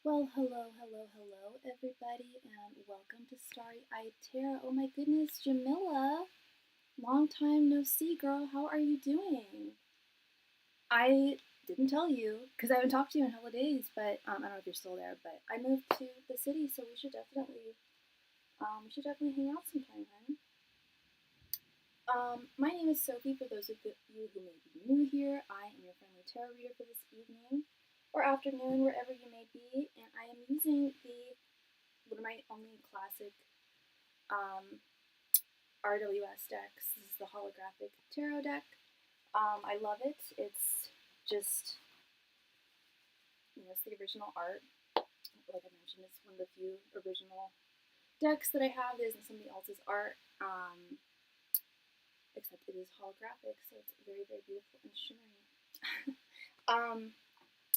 Well, hello, everybody, and welcome to Starry Tarot. Oh my goodness, Jamila, long time no see, girl. How are you doing? I didn't tell you because I haven't talked to you in a couple of days, but I don't know if you're still there. But I moved to the city, so we should definitely hang out sometime, hun. My name is Sophie. For those of you who may be new here, I am your friendly tarot reader for this evening or afternoon, wherever you may be, and I am using one of my only classic um, RWS decks. This is the holographic tarot deck. I love it. It's just, it's the original art. Like I mentioned, it's one of the few original decks that I have. There isn't somebody else's art, except it is holographic, so it's very, very beautiful and shimmery.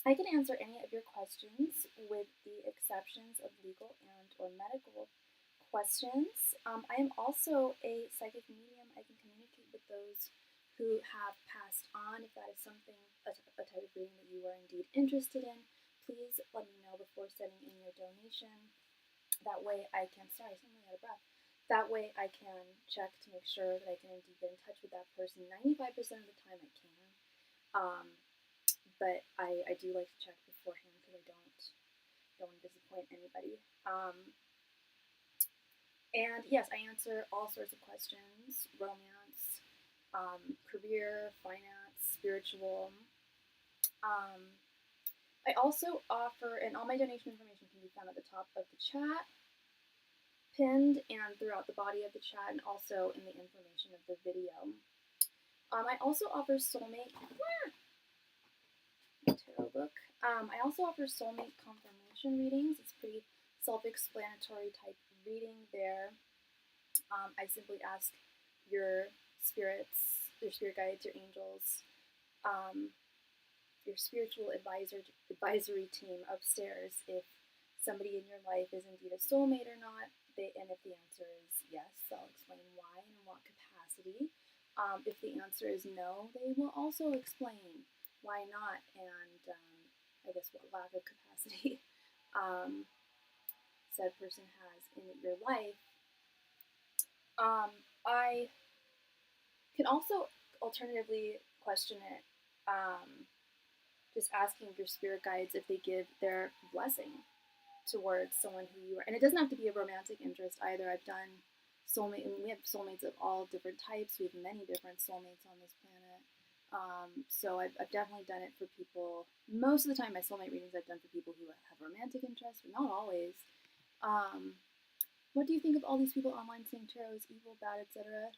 I can answer any of your questions with the exceptions of legal and or medical questions. I am also a psychic medium. I can communicate with those who have passed on. If that is something, a type of reading that you are indeed interested in, please let me know before sending in your donation. That way I can, sorry, I'm really out of breath. That way I can check to make sure that I can indeed get in touch with that person 95% of the time I can. But I do like to check beforehand because I don't want to disappoint anybody. And yes, I answer all sorts of questions: romance, career, finance, spiritual. I also offer, and all my donation information can be found at the top of the chat, pinned and throughout the body of the chat, and also in the information of the video. I also offer soulmate tarot book. I also offer soulmate confirmation readings. It's pretty self-explanatory type reading there. I simply ask your spirits, your spirit guides, your angels, your spiritual advisory team upstairs if somebody in your life is indeed a soulmate or not. And if the answer is yes, I'll explain why and in what capacity. If the answer is no, they will also explain why not and I guess what lack of capacity said person has in your life. I can also alternatively question it, just asking your spirit guides if they give their blessing towards someone who you are. And it doesn't have to be a romantic interest either. I've done soulmate, and we have soulmates of all different types. We have many different soulmates on this planet. So I've definitely done it for people. Most of the time, my soulmate readings I've done for people who have romantic interests, but not always. What do you think of all these people online saying tarot is evil, bad, etc.?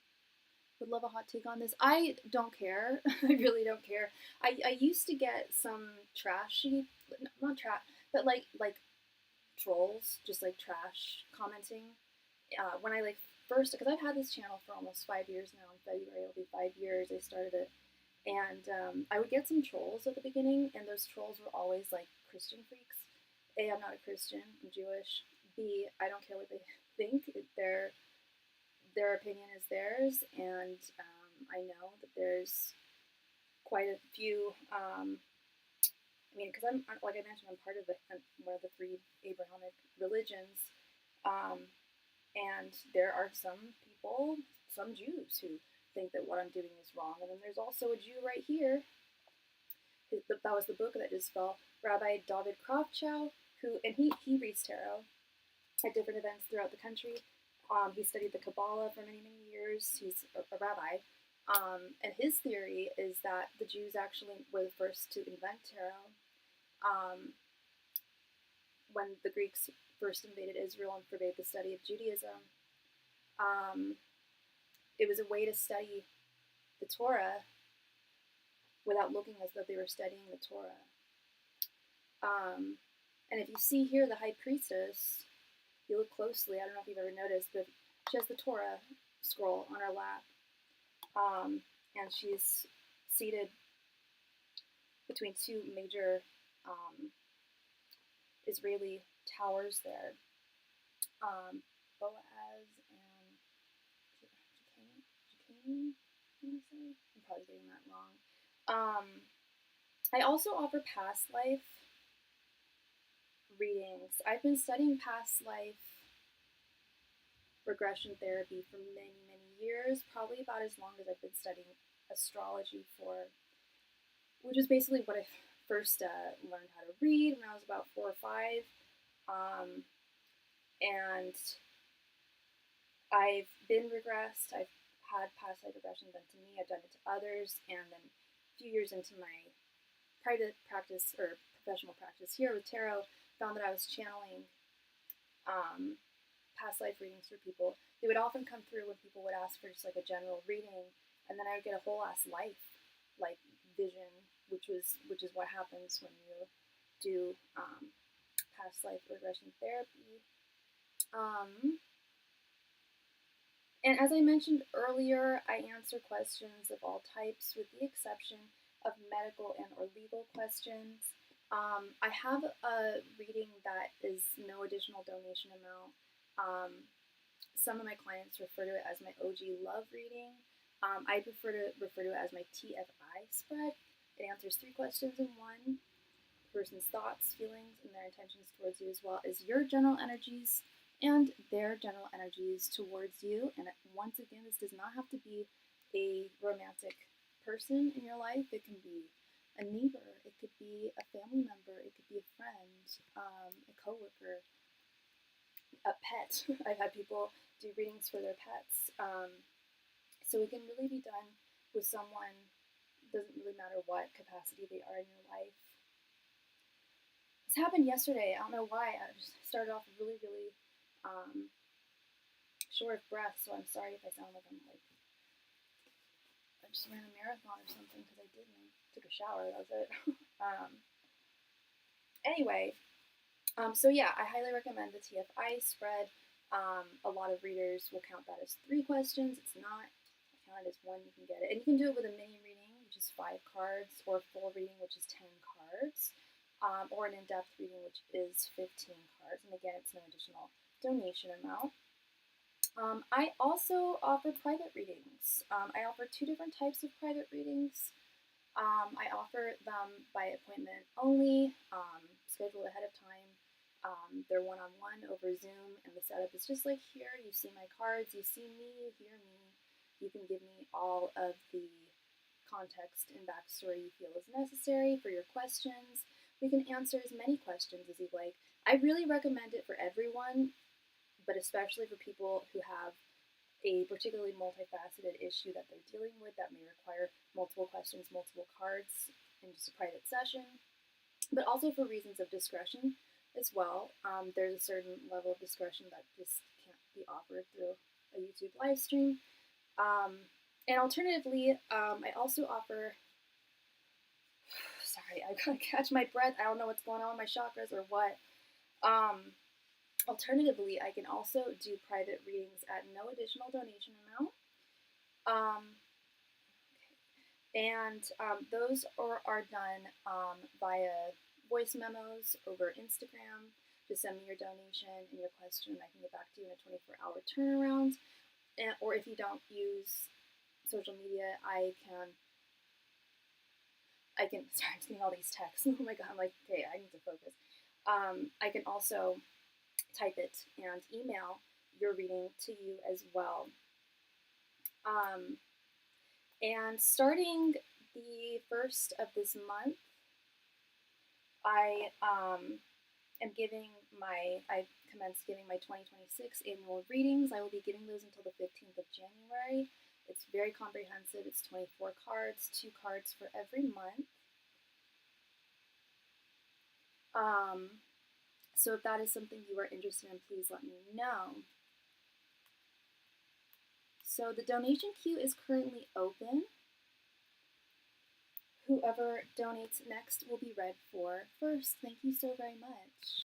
Would love a hot take on this. I don't care. I really don't care. I used to get some trashy, not trash, but like trolls, just like trash commenting. When I first, because I've had this channel for almost 5 years now. In February it'll be 5 years. I started it, and I would get some trolls at the beginning, and those trolls were always like Christian freaks. A, I'm not a Christian. I'm Jewish. B, I don't care what they think. Their opinion is theirs, and I know that there's quite a few. Because I'm like I mentioned, I'm part of one of the three Abrahamic religions, and there are some people, some Jews, who think that what I'm doing is wrong, and then there's also a Jew right here. That was the book that just fell. Rabbi David Kravchow, and he reads tarot at different events throughout the country. He studied the Kabbalah for many, many years. He's a rabbi. And his theory is that the Jews actually were the first to invent tarot. When the Greeks first invaded Israel and forbade the study of Judaism, it was a way to study the Torah without looking as though they were studying the Torah. And if you see here the high priestess, you look closely, I don't know if you've ever noticed, but she has the Torah scroll on her lap. And she's seated between two major Israeli towers there. Boaz and Jacane, I'm probably getting that wrong. I also offer past life readings. I've been studying past life regression therapy for many, many years, probably about as long as I've been studying astrology for, which is basically what I first learned how to read when I was about 4 or 5. And I've been regressed. I've had past life regression done to me. I've done it to others. And then a few years into my private practice or professional practice here with tarot, found that I was channeling past life readings for people. They would often come through when people would ask for just like a general reading, and then I would get a whole ass life, like vision, which is what happens when you do past life regression therapy. And as I mentioned earlier, I answer questions of all types with the exception of medical and or legal questions. I have a reading that is no additional donation amount. Some of my clients refer to it as my OG love reading. I prefer to refer to it as my TFI spread. It answers 3 questions in one: the person's thoughts, feelings, and their intentions towards you, as well as your general energies and their general energies towards you. And once again, this does not have to be a romantic person in your life. It can be a neighbor, it could be a family member, it could be a friend, a coworker, a pet. I've had people do readings for their pets. So it can really be done with someone, doesn't really matter what capacity they are in your life. This happened yesterday. I don't know why. I just started off really, really short of breath, so I'm sorry if I sound like I just ran a marathon or something, because I didn't. Took a shower, that was it. Anyway, so yeah, I highly recommend the TFI spread. A lot of readers will count that as 3 questions. It's not. I count it as 1. You can get it. And you can do it with a mini reading, which is 5 cards, or a full reading, which is 10 cards, or an in-depth reading, which is 15 cards. And again, it's no additional donation amount. I also offer private readings. I offer 2 different types of private readings. I offer them by appointment only, scheduled ahead of time. They're one-on-one over Zoom, and the setup is just like here. You see my cards, you see me, you hear me. You can give me all of the context and backstory you feel is necessary for your questions. We can answer as many questions as you'd like. I really recommend it for everyone, but especially for people who have a particularly multifaceted issue that they're dealing with that may require multiple questions, multiple cards in just a private session, but also for reasons of discretion as well. There's a certain level of discretion that just can't be offered through a YouTube live stream. And alternatively, I also offer, sorry, I gotta catch my breath. I don't know what's going on with my chakras or what. Alternatively, I can also do private readings at no additional donation amount. And those are done via voice memos over Instagram. Just send me your donation and your question, and I can get back to you in a 24-hour turnaround. Or if you don't use social media, I can. Sorry, I'm seeing all these texts. Oh my god, I'm like, okay, I need to focus. I can also type it and email your reading to you as well. And starting the 1st of this month, I commenced giving my 2026 annual readings. I will be giving those until the 15th of January. It's very comprehensive. It's 24 cards, 2 cards for every month. So if that is something you are interested in, please let me know. So the donation queue is currently open. Whoever donates next will be read for first. Thank you so very much.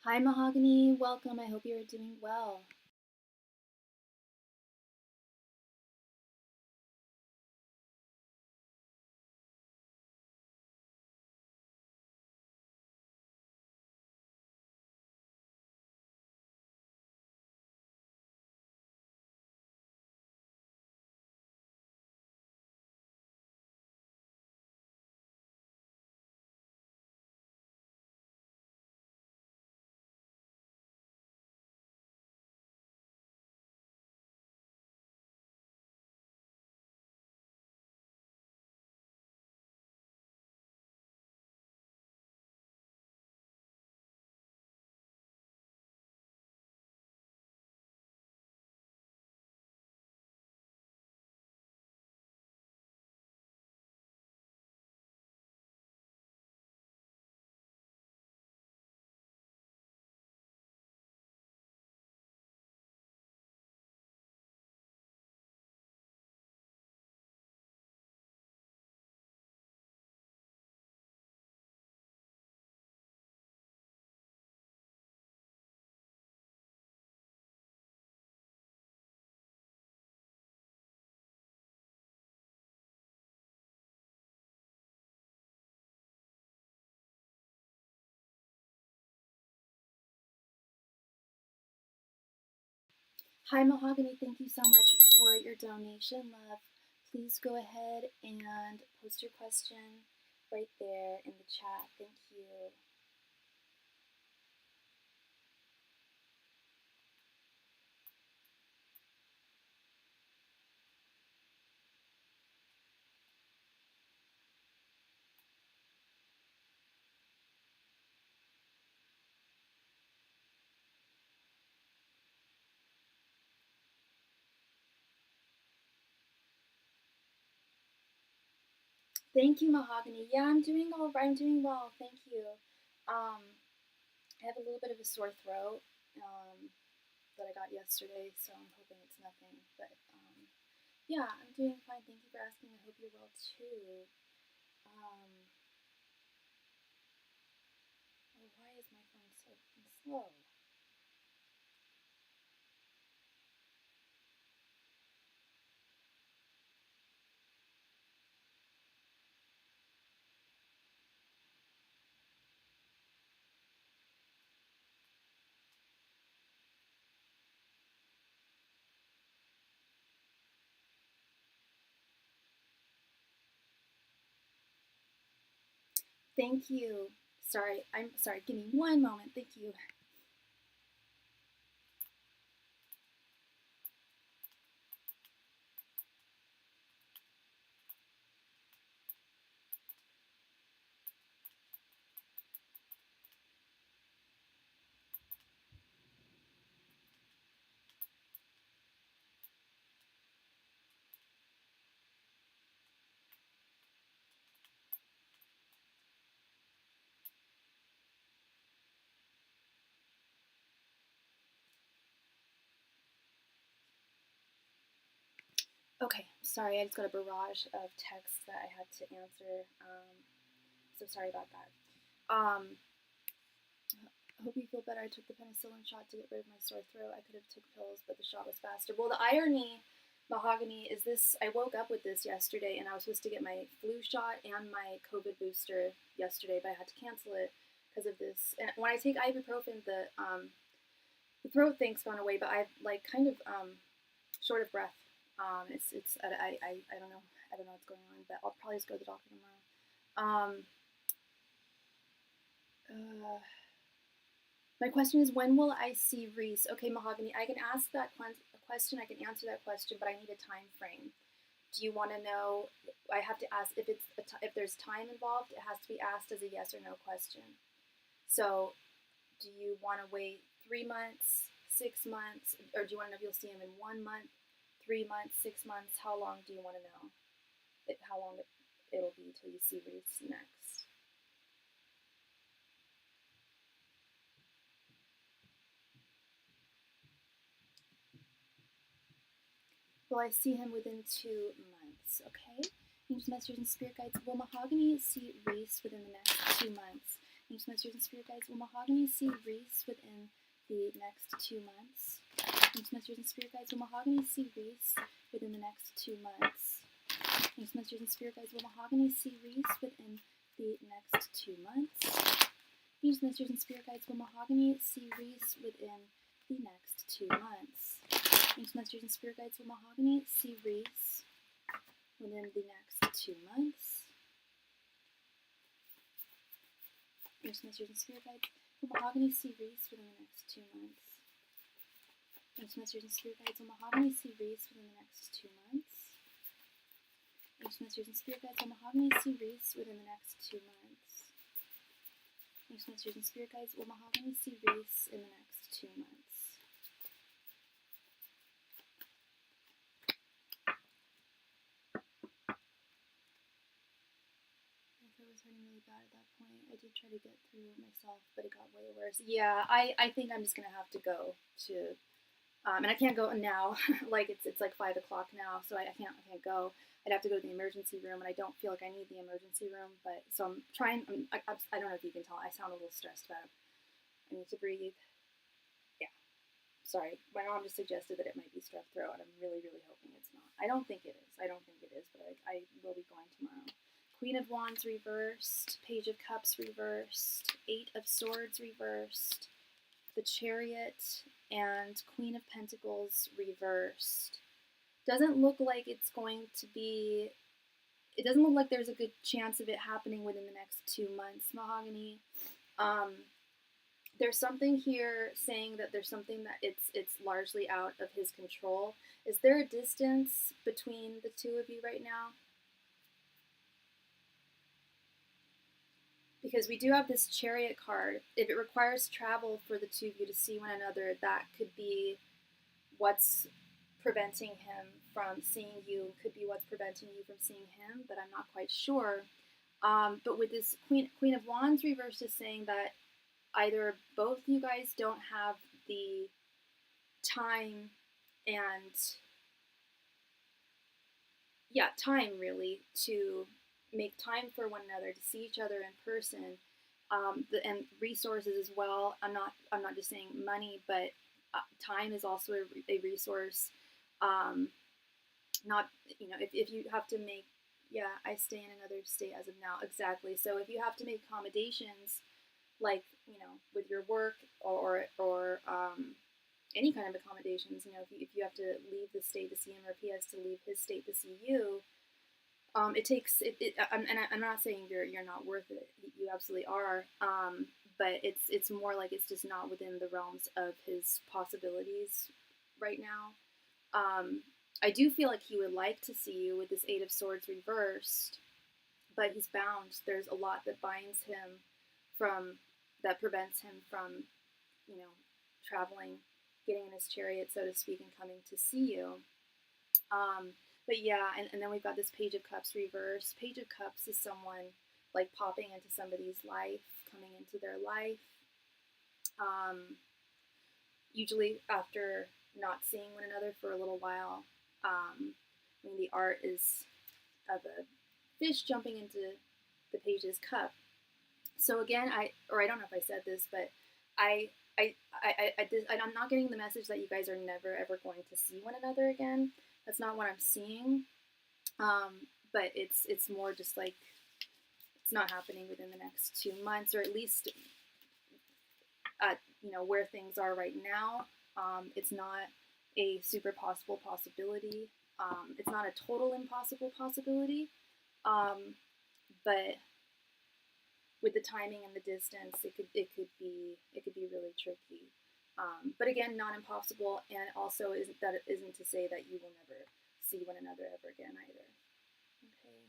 Hi, Mahogany. Welcome. I hope you're doing well. Hi, Mahogany. Thank you so much for your donation, love. Please go ahead and post your question right there in the chat. Thank you. Thank you, Mahogany. Yeah, I'm doing all right. I'm doing well. Thank you. I have a little bit of a sore throat that I got yesterday, so I'm hoping it's nothing. But yeah, I'm doing fine. Thank you for asking. I hope you're well too. Oh, why is my phone so slow? Thank you. Sorry, I'm sorry. Give me one moment. Thank you. Okay, sorry. I just got a barrage of texts that I had to answer. So sorry about that. Hope you feel better. I took the penicillin shot to get rid of my sore throat. I could have took pills, but the shot was faster. Well, the irony, Mahogany, is this. I woke up with this yesterday, and I was supposed to get my flu shot and my COVID booster yesterday, but I had to cancel it because of this. And when I take ibuprofen, the throat thing's gone away, but I've like kind of short of breath. It's I don't know what's going on, but I'll probably just go to the doctor tomorrow. Uh, My question is, when will I see Reese? Okay, Mahogany, I can ask that question. I can answer that question, but I need a time frame. Do you want to know? I have to ask if if there's time involved. It has to be asked as a yes or no question. So, do you want to wait 3 months, 6 months, or do you want to know if you'll see him in 1 month, 3 months, 6 months? How long do you want to know? How long it'll be till you see Reese next? Will I see him within 2 months? Okay. Angels, messengers, and spirit guides. Will Mahogany see Reese within the next 2 months? Angels, Masters, and Spirit Guides, will Mahogany see Reese within the next 2 months? Angels, Masters, and Spirit Guides, will Mahogany see Reese within the next 2 months? Angels, Masters, and Spirit Guides, will Mahogany see Reese within the next 2 months? Angels, Masters, and Spirit Guides, will Mahogany see Reese within the next 2 months? Angels, Masters, and Spirit Guides, will Mahogany see Reese within the next 2 months? Angels, Masters, and Spirit Guides, will Mahogany see Reese within the next 2 months? Angels, Masters, and Spirit Guides, will Mahogany see Reese within the next 2 months? Angels, Masters, and Spirit Guides, will Mahogany see Reese within the next 2 months? Angels, Masters, and Spirit Guides, will Mahogany see Reese in the next 2 months? My throat was hurting really bad at that point. I did try to get through it myself, but it got way worse. Yeah, I think I'm just gonna have to go to, and I can't go now. Like it's like 5 o'clock now, so I can't go. I'd have to go to the emergency room, and I don't feel like I need the emergency room. But so I'm trying. I don't know if you can tell. I sound a little stressed about it. I need to breathe. Yeah. Sorry, my mom just suggested that it might be strep throat, and I'm really, really hoping it's not. I don't think it is. But I will be going tomorrow. Queen of Wands reversed, Page of Cups reversed, 8 of Swords reversed, the Chariot, and Queen of Pentacles reversed. Doesn't look like it's going to be, it doesn't look like there's a good chance of it happening within the next 2 months, Mahogany. There's something here saying that there's something that it's largely out of his control. Is there a distance between the two of you right now? Because we do have this Chariot card. If it requires travel for the two of you to see one another, that could be what's preventing him from seeing you, could be what's preventing you from seeing him, but I'm not quite sure. But with this Queen of Wands reversed is saying that either both you guys don't have the time and, time really to make time for one another, to see each other in person, and resources as well. I'm not just saying money, but time is also a resource. Not, if you have to make, I stay in another state as of now, exactly. So if you have to make accommodations, like, with your work or any kind of accommodations, if you have to leave the state to see him, or if he has to leave his state to see you, it takes it. I'm not saying you're not worth it. You absolutely are. But it's more like it's just not within the realms of his possibilities right now. I do feel like he would like to see you with this 8 of Swords reversed, but he's bound. There's a lot that binds him that prevents him from, traveling, getting in his chariot, so to speak, and coming to see you. But yeah, and then we've got this Page of Cups reversed. Page of Cups is someone like popping into somebody's life, coming into their life. Usually after not seeing one another for a little while. The art is of a fish jumping into the page's cup. So again, I don't know if I said this, but I'm not getting the message that you guys are never ever going to see one another again. That's not what I'm seeing. But it's more just like it's not happening within the next 2 months, or at least at where things are right now. It's not a super possible possibility. It's not a total impossible possibility. But with the timing and the distance, it could be really tricky. But again, not impossible, and also isn't to say that you will never see one another ever again either. Okay.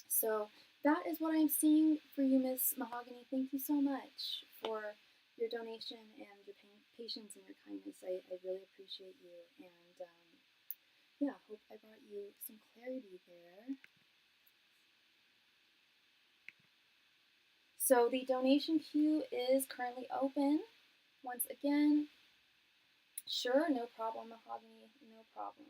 So that is what I'm seeing for you, Miss Mahogany. Thank you so much for your donation and your patience and your kindness. I really appreciate you, and hope I brought you some clarity there. So the donation queue is currently open. Once again, sure, no problem, Mahogany, no problem.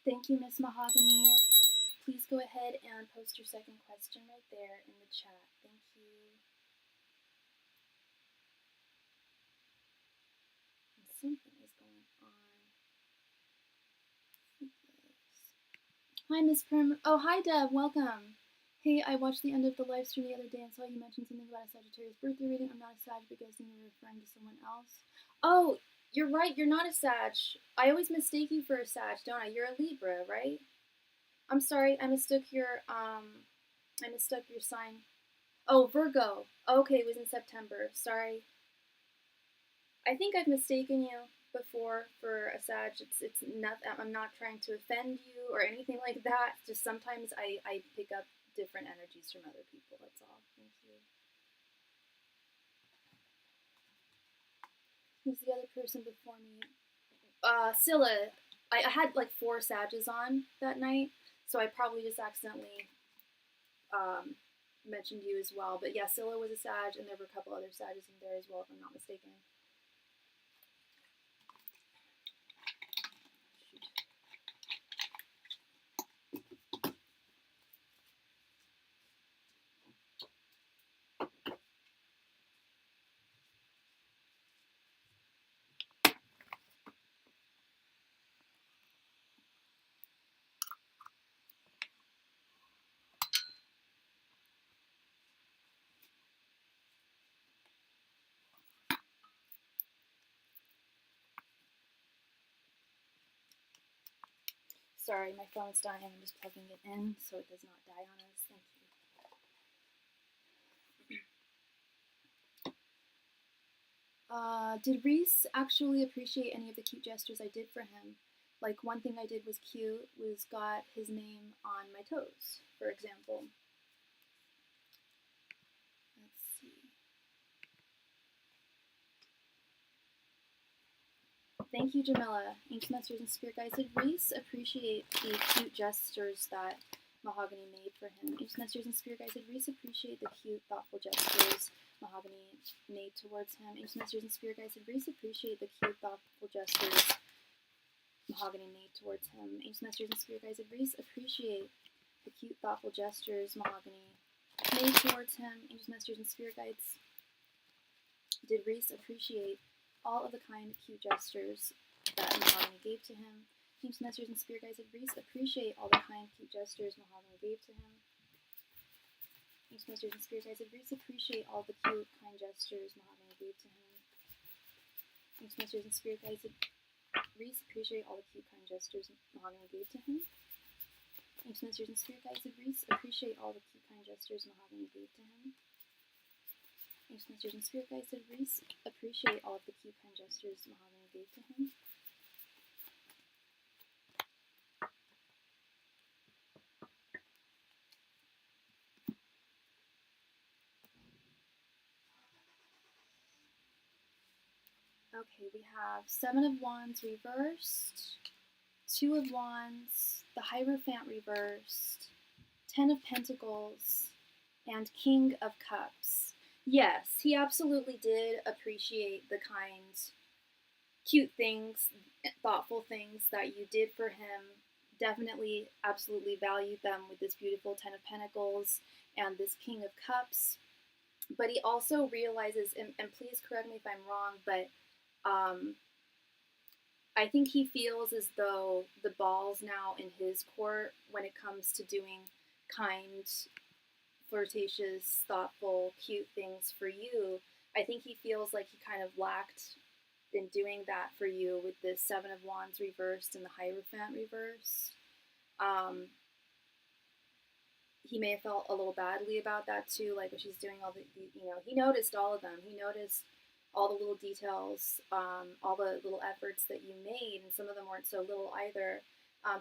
Thank you, Miss Mahogany. Please go ahead and post your second question right there in the chat. Thank you. And something is going on with this. Hi, Miss Prim. Oh, hi, Deb. Welcome. Hey, I watched the end of the live stream the other day and saw you mention something about a Sagittarius birthday reading. I'm not a Sag, but guessing you're referring to someone else. Oh, you're right. You're not a Sag. I always mistake you for a Sag, don't I? You're a Libra, right? I'm sorry. I mistook your sign. Oh, Virgo. Okay, it was in September. Sorry. I think I've mistaken you before for a Sag. It's not. I'm not trying to offend you or anything like that. Just sometimes I pick up different energies from other people. That's all. Thank you. Who's the other person before me? Scylla. I had like 4 Sages on that night, so I probably just accidentally mentioned you as well. But yeah, Scylla was a Sag, and there were a couple other Sages in there as well, if I'm not mistaken. Sorry, my phone's dying. I'm just plugging it in so it does not die on us. Thank you. Did Reese actually appreciate any of the cute gestures I did for him? Like, one thing I did was cute, was got his name on my toes, for example. Let's see. Thank you, Jamila. Ancient Masters and Spirit Guides. Did Reese appreciate the cute gestures that Mahogany made for him? Ancient Masters and Spirit Guides. Did Reese appreciate the cute, thoughtful gestures Mahogany made towards him? Ancient Masters and Spirit Guides. Did Reese appreciate the cute, thoughtful gestures Mahogany made towards him? Ancient Masters and Spirit Guides. Did Reese appreciate the cute, thoughtful gestures Mahogany made towards him? Ancient Masters and Spirit Guides. Did Reese appreciate all of the kind, cute gestures that Mahogany gave to him? Ancient Masters and Spirit Guides. Did Reese appreciate all the kind, cute gestures Mahogany gave to him? Ancient Masters and Spirit Guides. Did Reese appreciate all the cute, kind gestures Mahogany gave to him? Ancient Masters and Spirit Guides. Did Reese appreciate all the cute, kind gestures Mahogany gave to him? Ancient Masters and Spirit Guides. Did Reese appreciate all the cute, kind gestures Mahogany gave to him? Ancient Masters and Spirit Guides. Did Reese appreciate all of the cute, kind gestures Mahogany gave to him? Okay, we have 7 of Wands reversed, 2 of Wands, the Hierophant reversed, 10 of Pentacles, and King of Cups. Yes, he absolutely did appreciate the kind, cute things, thoughtful things that you did for him. Definitely, absolutely valued them with this beautiful 10 of Pentacles and this King of Cups. But he also realizes, and please correct me if I'm wrong, but I think he feels as though the ball's now in his court when it comes to doing kind, flirtatious, thoughtful, cute things for you. I think he feels like he kind of lacked in doing that for you with the 7 of Wands reversed and the Hierophant reversed. He may have felt a little badly about that too, like when she's doing all the he noticed all of them. He noticed all the little details, all the little efforts that you made, and some of them weren't so little either.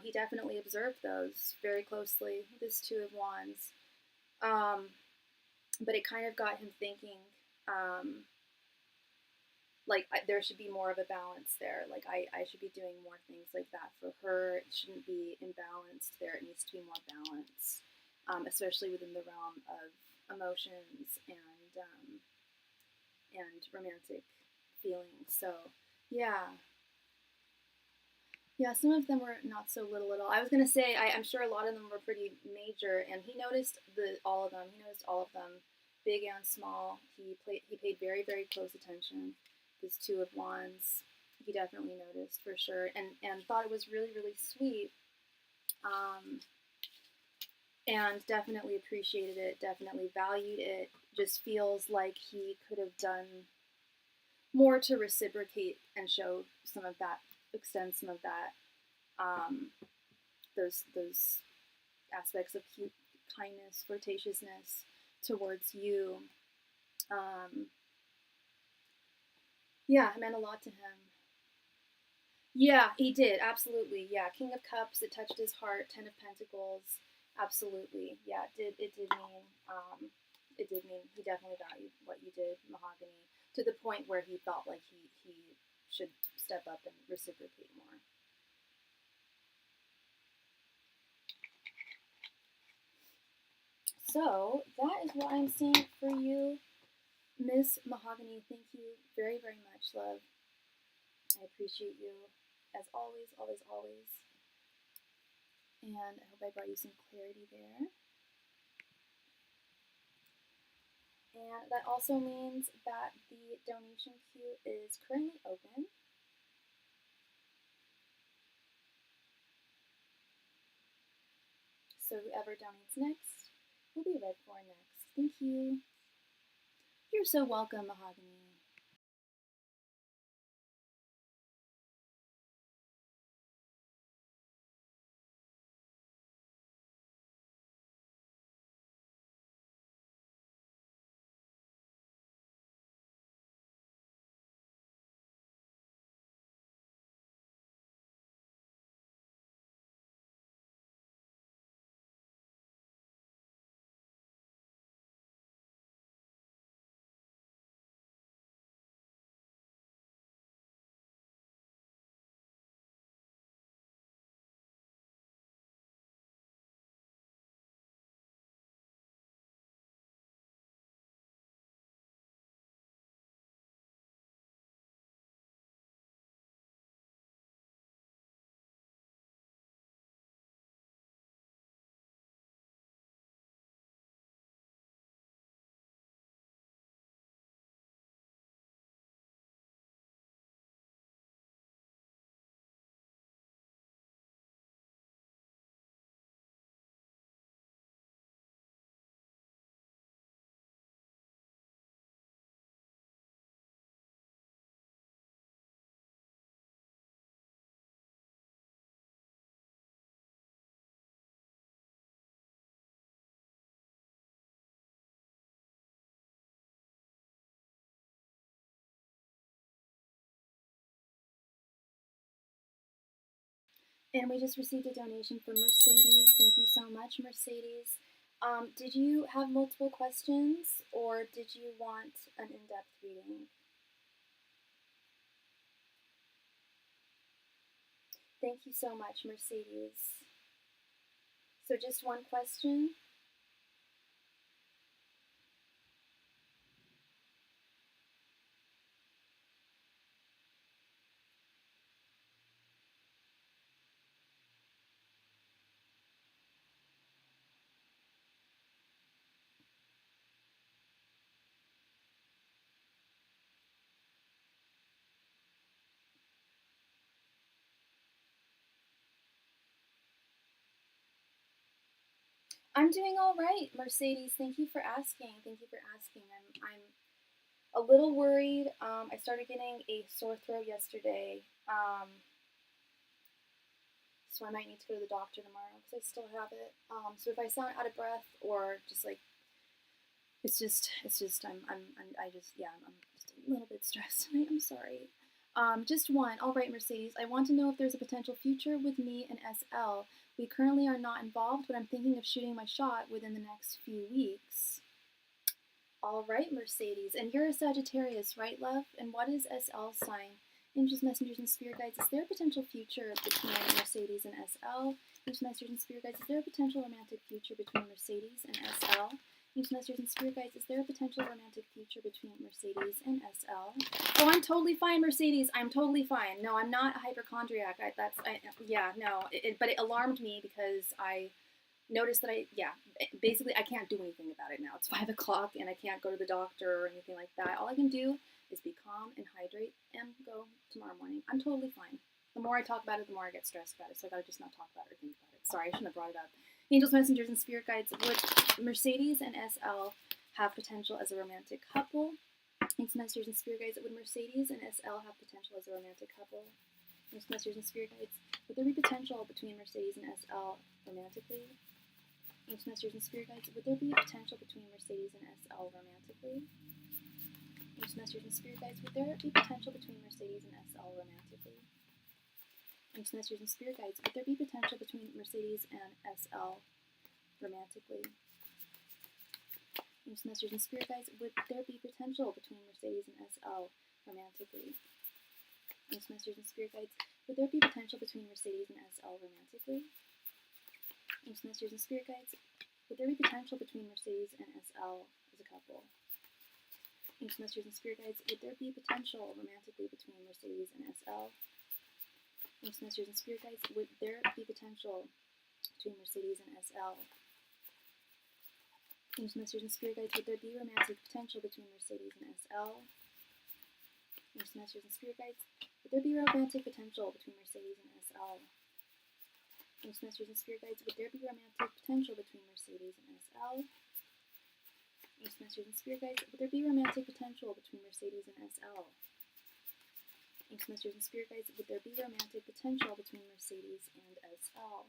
He definitely observed those very closely, this 2 of Wands. But it kind of got him thinking, like, there should be more of a balance there. Like, I should be doing more things like that for her. It shouldn't be imbalanced there. It needs to be more balanced, especially within the realm of emotions and romantic feelings. So, yeah. Yeah, some of them were not so little at all. I was gonna say I'm sure a lot of them were pretty major, and he noticed all of them. He noticed all of them, big and small. He paid very very close attention. This Two of Wands, he definitely noticed for sure, and thought it was really really sweet, and definitely appreciated it. Definitely valued it. Just feels like he could have done more to reciprocate and show some of that, extend some of that, those aspects of cute kindness, flirtatiousness towards you. Yeah, it meant a lot to him. Yeah, he did, absolutely. Yeah, King of Cups, it touched his heart. Ten of Pentacles, absolutely. Yeah, it did mean he definitely valued what you did, Mahogany, to the point where he felt like he should step up and reciprocate more. So that is what I'm seeing for you, Miss Mahogany. Thank you very, very much, love. I appreciate you as always, always, always. And I hope I brought you some clarity there. And that also means that the donation queue is currently open. So whoever donates next will be read for next. Thank you. You're so welcome, Mahogany. And we just received a donation from Mercedes. Thank you so much, Mercedes. Did you have multiple questions, or did you want an in-depth reading? Thank you so much, Mercedes. So just one question? I'm doing all right, Mercedes. Thank you for asking. Thank you for asking. I'm a little worried. I started getting a sore throat yesterday, so I might need to go to the doctor tomorrow because I still have it. So if I sound out of breath or just like it's just I'm just a little bit stressed tonight. I'm sorry. Just one. All right, Mercedes. I want to know if there's a potential future with me and SL. We currently are not involved, but I'm thinking of shooting my shot within the next few weeks. All right, Mercedes. And you're a Sagittarius, right, love? And what is SL sign? Angels, messengers, and spirit guides. Is there a potential future between Mercedes and SL? Angels, messengers, and spirit guides. Is there a potential romantic future between Mercedes and SL? Angels, messengers, and spirit guides, is there a potential romantic future between Mercedes and SL? Oh, I'm totally fine, Mercedes. I'm totally fine. No, I'm not a hypochondriac. Yeah, no. But it alarmed me because I noticed that basically I can't do anything about it now. It's 5 o'clock and I can't go to the doctor or anything like that. All I can do is be calm and hydrate and go tomorrow morning. I'm totally fine. The more I talk about it, the more I get stressed about it. So I gotta just not talk about it or think about it. Sorry, I shouldn't have brought it up. Angels, messengers, and spirit guides, would Mercedes and SL have potential as a romantic couple? Angels, messengers, and spirit guides, would Mercedes and SL have potential as a romantic couple? Angels, messengers, and spirit guides, would there be potential between Mercedes and SL romantically? Angels, messengers, and spirit guides, would there be potential between Mercedes and SL romantically? Angels, messengers, and spirit guides, would there be potential between Mercedes and SL romantically? Angels, messengers, and spirit guides, would there be potential between Mercedes and SL romantically? Angels, messengers, and spirit guides, would there be potential between Mercedes and SL romantically? Angels, messengers, and spirit guides, would there be potential between Mercedes and SL romantically? Angels, messengers, and spirit guides, would there be potential between Mercedes and SL as a couple? Angels, messengers, and spirit guides, would there be potential romantically between Mercedes and SL? Angels, messengers, and spirit guides, would there be potential between Mercedes and SL? Angels, messengers, and spirit guides, would there be romantic potential between Mercedes and SL? Angels, messengers, and spirit guides, would there be romantic potential between Mercedes and SL? Angels, messengers, and spirit guides, would there be romantic potential between Mercedes and SL? Angels, messengers, and spirit guides, would there be romantic potential between Mercedes and SL? Angels, messengers, and spirit guides, would there be romantic potential between Mercedes and SL?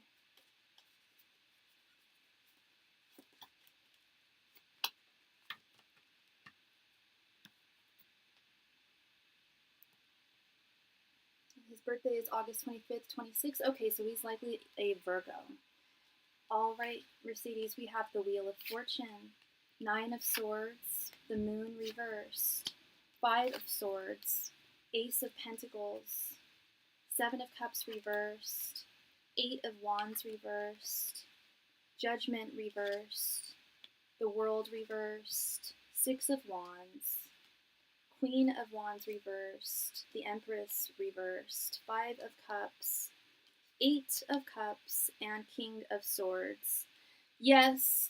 His birthday is August 25th, 26th. Okay, so he's likely a Virgo. All right, Mercedes, we have the Wheel of Fortune, 9 of Swords, the Moon reversed, 5 of Swords, Ace of Pentacles, 7 of Cups reversed, 8 of Wands reversed, Judgment reversed, the World reversed, 6 of Wands, Queen of Wands reversed, the Empress reversed, 5 of Cups, 8 of Cups, and King of Swords. Yes,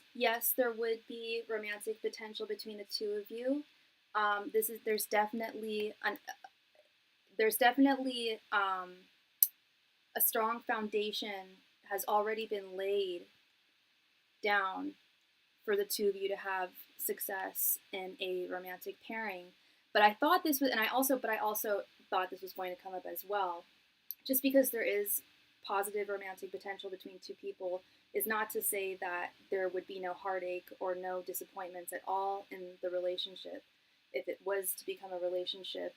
there would be romantic potential between the two of you. There's definitely a strong foundation has already been laid down for the two of you to have success in a romantic pairing. But I thought this was, but I also thought this was going to come up as well. Just because there is positive romantic potential between two people is not to say that there would be no heartache or no disappointments at all in the relationship. If it was to become a relationship,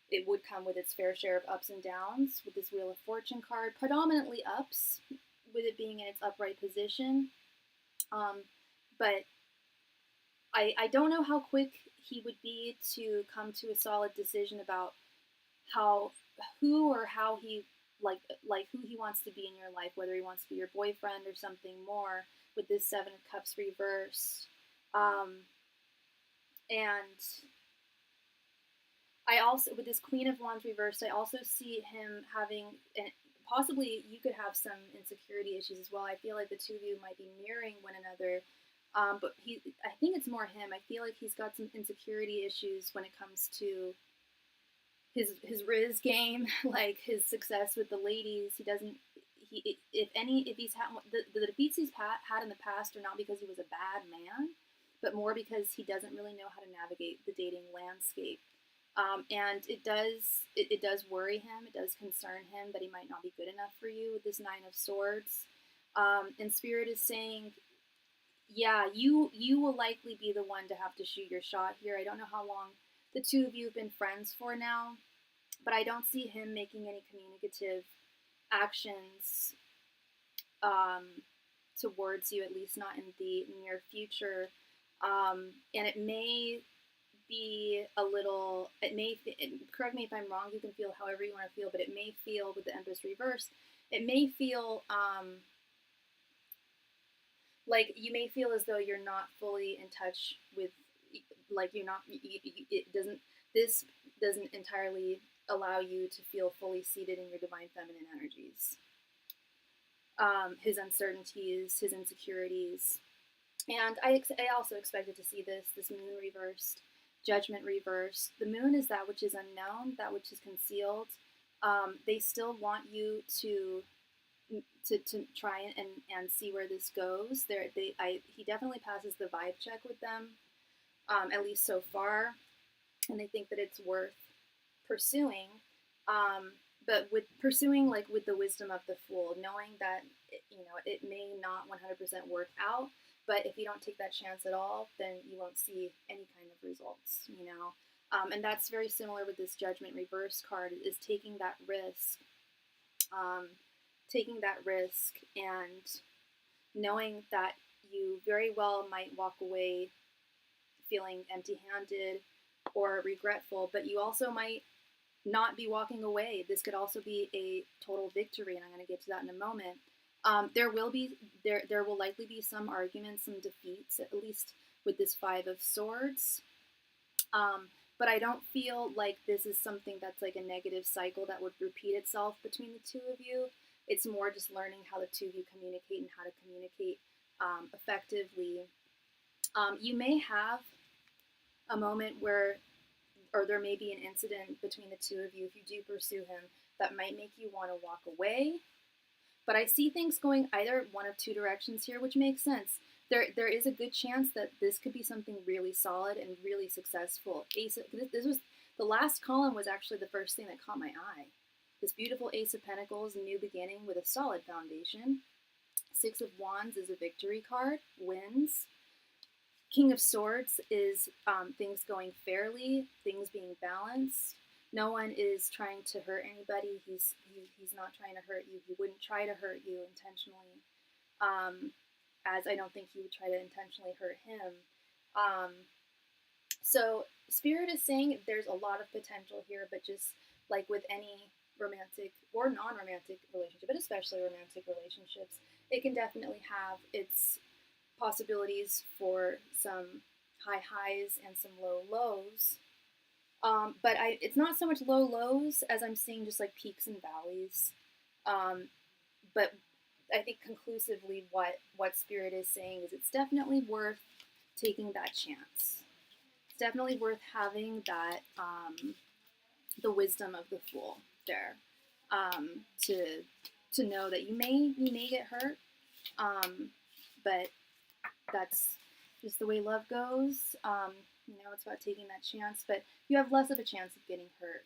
it would come with its fair share of ups and downs with this Wheel of Fortune card, predominantly ups, with it being in its upright position. But I don't know how quick he would be to come to a solid decision about who he wants to be in your life, whether he wants to be your boyfriend or something more, with this 7 of Cups reversed. And I also, with this Queen of Wands reversed, I also see him having, possibly you could have some insecurity issues as well. I feel like the two of you might be mirroring one another. But I think it's more him. I feel like he's got some insecurity issues when it comes to his Riz game, like his success with the ladies. If he's had the defeats he's had in the past are not because he was a bad man, but more because he doesn't really know how to navigate the dating landscape. And it does worry him. It does concern him that he might not be good enough for you with this 9 of Swords. And Spirit is saying, yeah, you will likely be the one to have to shoot your shot here. I don't know how long the two of you have been friends for now, but I don't see him making any communicative actions towards you, at least not in the near future. And it may be a little, correct me if I'm wrong, you can feel however you want to feel, but it may feel, with the Empress reverse, it may feel Like, you may feel as though you're not fully in touch with, like, you're not, it doesn't, this doesn't entirely allow you to feel fully seated in your divine feminine energies. His uncertainties, his insecurities. And I also expected to see this moon reversed, judgment reversed. The moon is that which is unknown, that which is concealed. They still want you to try and see where this goes. He definitely passes the vibe check with them, at least so far, and they think that it's worth pursuing. But with pursuing, like, with the wisdom of the fool, knowing that it may not 100% work out, but if you don't take that chance at all, then you won't see any kind of results. And that's very similar with this Judgment Reverse card, is taking that risk. Taking that risk and knowing that you very well might walk away feeling empty-handed or regretful, but you also might not be walking away. This could also be a total victory, and I'm going to get to that in a moment. There will likely be some arguments, some defeats, at least with this Five of Swords. But I don't feel like this is something that's like a negative cycle that would repeat itself between the two of you. It's more just learning how the two of you communicate and how to communicate effectively. You may have a moment where, or there may be an incident between the two of you, if you do pursue him, that might make you want to walk away. But I see things going either one of two directions here, which makes sense. There is a good chance that this could be something really solid and really successful. This was the last column was actually the first thing that caught my eye. This beautiful Ace of Pentacles, new beginning with a solid foundation. Six of Wands is a victory card, wins. King of Swords is things going fairly, things being balanced. No one is trying to hurt anybody. He's not trying to hurt you. He wouldn't try to hurt you intentionally, as I don't think he would try to intentionally hurt him. So Spirit is saying there's a lot of potential here, but just like with any romantic or non-romantic relationship, but especially romantic relationships, it can definitely have its possibilities for some high highs and some low lows. But it's not so much low lows as I'm seeing just like peaks and valleys. But I think conclusively what Spirit is saying is it's definitely worth taking that chance. It's definitely worth having that the wisdom of the fool there, to know that you may get hurt, but that's just the way love goes. It's about taking that chance, but you have less of a chance of getting hurt.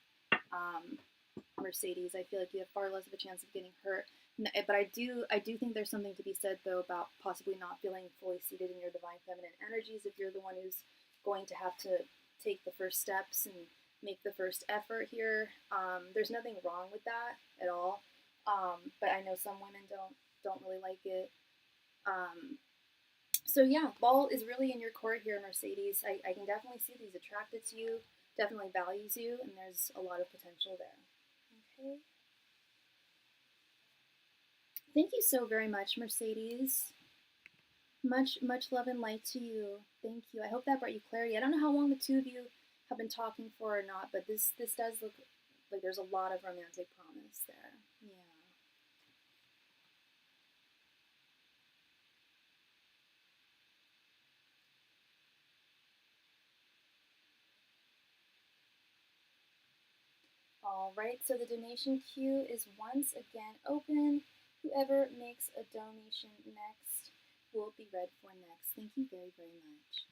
Mercedes, I feel like you have far less of a chance of getting hurt. But I do think there's something to be said, though, about possibly not feeling fully seated in your divine feminine energies if you're the one who's going to have to take the first steps and make the first effort here. There's nothing wrong with that at all. But I know some women don't really like it. So yeah, ball is really in your court here, Mercedes. I can definitely see that he's attracted to you, definitely values you, and there's a lot of potential there. Okay. Thank you so very much, Mercedes. Much love and light to you. Thank you. I hope that brought you clarity. I don't know how long the two of you have been talking for or not, but this does look like there's a lot of romantic promise there. Yeah. All right, so the donation queue is once again open. Whoever makes a donation next will be read for next. Thank you very, very much.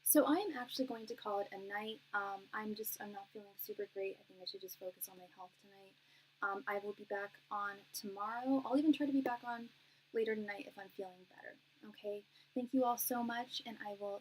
So I am actually going to call it a night. I'm not feeling super great. I think I should just focus on my health tonight. I will be back on tomorrow. I'll even try to be back on later tonight if I'm feeling better. Okay. Thank you all so much, and I will